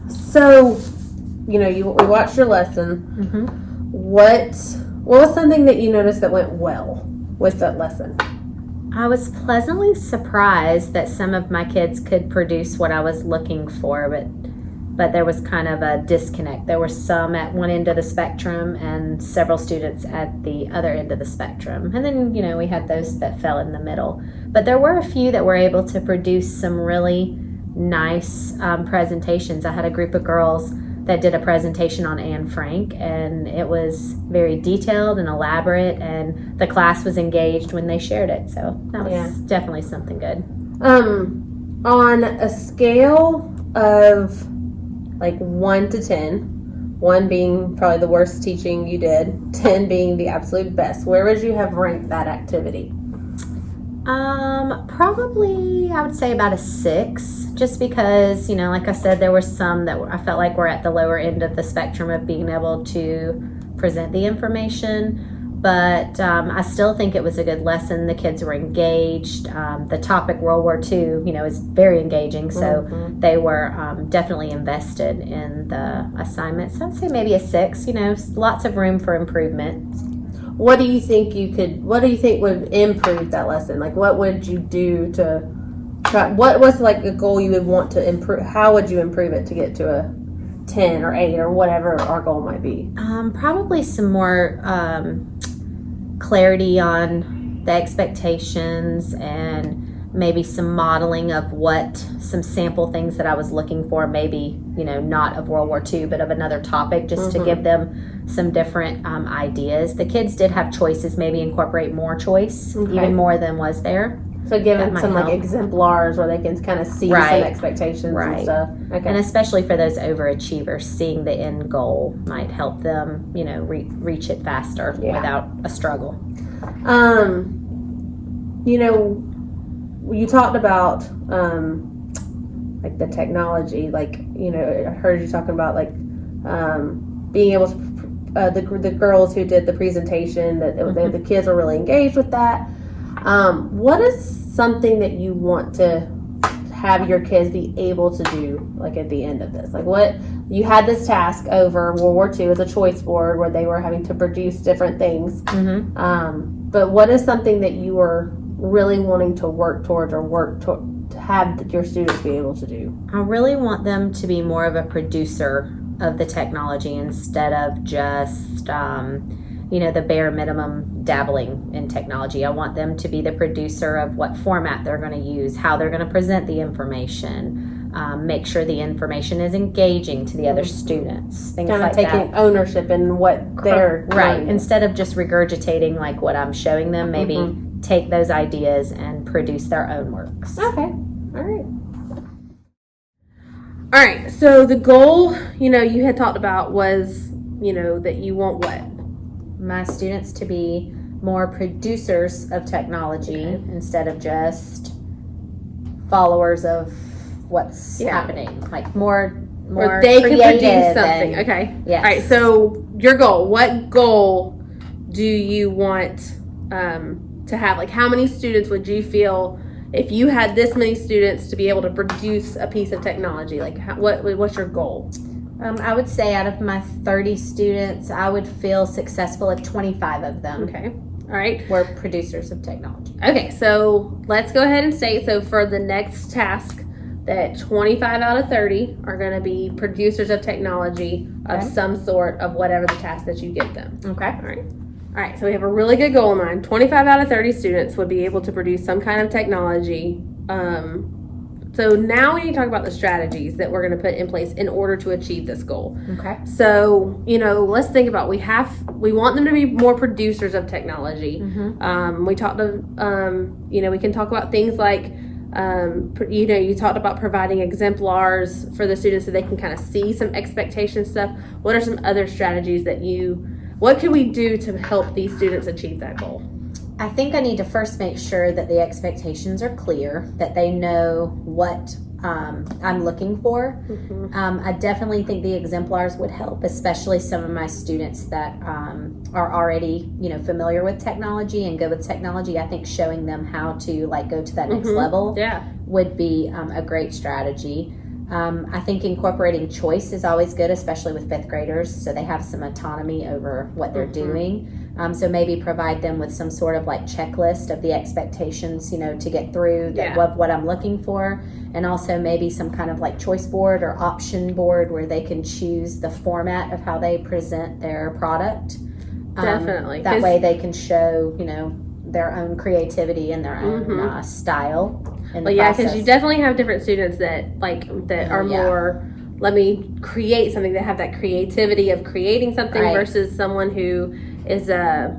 So, we watched your lesson. Mm-hmm. What was something that you noticed that went well with that lesson? I was pleasantly surprised that some of my kids could produce what I was looking for, but there was kind of a disconnect. There were some at one end of the spectrum and several students at the other end of the spectrum. And then, we had those that fell in the middle. But there were a few that were able to produce some really nice presentations. I had a group of girls that did a presentation on Anne Frank, and it was very detailed and elaborate, and the class was engaged when they shared it. So that was definitely something good. On a scale of like 1 to 10, 1 being probably the worst teaching you did, 10 being the absolute best, where would you have ranked that activity? Probably I would say about a 6, just because, like I said, there were some that I felt like were at the lower end of the spectrum of being able to present the information. But I still think it was a good lesson. The kids were engaged. The topic World War II, is very engaging. So they were definitely invested in the assignment. So I'd say maybe a 6, lots of room for improvement. What do you think would improve that lesson? Like, what would you do to try? What was like a goal you would want to improve? How would you improve it to get to a 10 or 8 or whatever our goal might be? Probably some more clarity on the expectations and maybe some modeling of some sample things that I was looking for, maybe, not of World War II, but of another topic, just to give them some different ideas. The kids did have choices, maybe incorporate more choice, even more than was there. So give them some like exemplars where they can kind of see some expectations and stuff. Okay. And especially for those overachievers, seeing the end goal might help them, reach it faster without a struggle. You talked about like the technology, like, I heard you talking about like being able to the girls who did the presentation, that the kids are really engaged with that. What is something that you want to have your kids be able to do, like at the end of this? Like, what you had this task over World War II as a choice board where they were having to produce different things. But what is something that you were really wanting to work towards or to have your students be able to do? I really want them to be more of a producer of the technology instead of just the bare minimum dabbling in technology. I want them to be the producer of what format they're going to use, how they're going to present the information, make sure the information is engaging to the other students, things kind of like taking that. ownership in what they're learning. Instead of just regurgitating like what I'm showing them, maybe take those ideas and produce their own works. Okay. All right. So the goal, you had talked about was, that you want what? My students to be more producers of technology instead of just followers of what's happening. Like more or they can produce something. Yes. All right. So your goal. What goal do you want to have? Like, how many students would you feel if you had this many students to be able to produce a piece of technology? Like, what's your goal? I would say out of my 30 students, I would feel successful if 25 of them all right, were producers of technology. Okay, so let's go ahead and state, so for the next task, that 25 out of 30 are going to be producers of technology of some sort of whatever the task that you give them. Okay. All right, so we have a really good goal in mind. 25 out of 30 students would be able to produce some kind of technology. So now we need to talk about the strategies that we're going to put in place in order to achieve this goal. Okay. So, let's think about, we want them to be more producers of technology. We talked to, we can talk about things like, you talked about providing exemplars for the students so they can kind of see some expectation stuff. What are some other strategies what can we do to help these students achieve that goal? I think I need to first make sure that the expectations are clear, that they know what I'm looking for. I definitely think the exemplars would help, especially some of my students that are already, familiar with technology and good with technology. I think showing them how to go to that next level would be a great strategy. I think incorporating choice is always good, especially with fifth graders, so they have some autonomy over what they're doing. So maybe provide them with some sort of like checklist of the expectations, to get through what I'm looking for. And also maybe some kind of like choice board or option board where they can choose the format of how they present their product. Definitely. That way they can show, their own creativity and their own style. Because you definitely have different students that are more, let me create something, that have that creativity of creating something versus someone who is a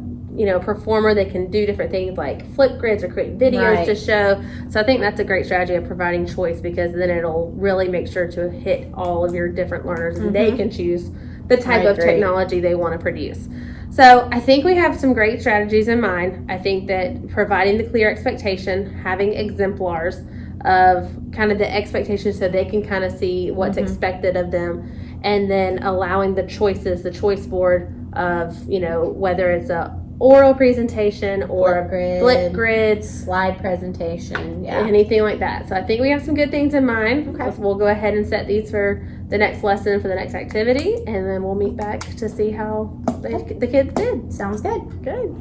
performer that can do different things like flip grids or create videos to show. So I think that's a great strategy of providing choice, because then it'll really make sure to hit all of your different learners and they can choose the type of technology they want to produce. So I think we have some great strategies in mind. I think that providing the clear expectation, having exemplars of kind of the expectations so they can kind of see what's expected of them, and then allowing the choices, the choice board of, whether it's a oral presentation or flip grids, slide presentation, anything like that. So I think we have some good things in mind. Okay. We'll go ahead and set these for the next lesson, for the next activity, and then we'll meet back to see how the kids did. Sounds good. Good.